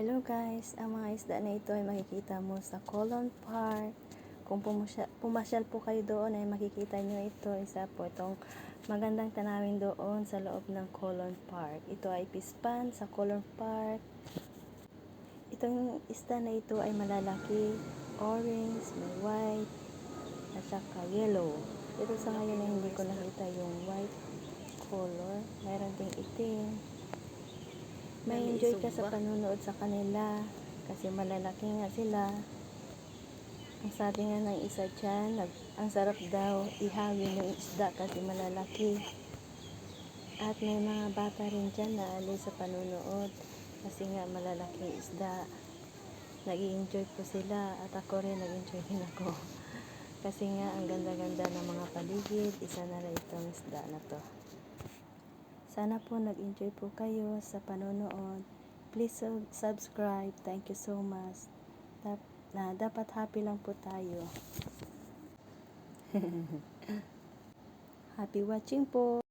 Hello guys, ang mga isda na ito ay makikita mo sa Colon Park. Kung pumasyal po kayo doon ay makikita nyo ito. Isa po itong magandang tanawin doon sa loob ng Colon Park. Ito ay pispan sa Colon Park. Itong isda na ito ay malalaki, orange, may white, at saka yellow. Ito sa ngayon ay hindi ko nakita yung white color. Mayroon ding itim. May enjoy ka sa panunood sa kanila kasi malalaki nga sila. Ang sabi nga ng isa dyan, ang sarap daw ihawin yung isda kasi malalaki. At may mga bata rin dyan na alis sa panunood kasi nga malalaki isda. Nag-i-enjoy po sila at ako rin nag-enjoy din ako. Kasi nga ang ganda-ganda ng mga paligid, isa na lang itong isda na to. Sana po nag-enjoy po kayo sa panonood. Please subscribe. Thank you so much. Dapat happy lang po tayo. Happy watching po.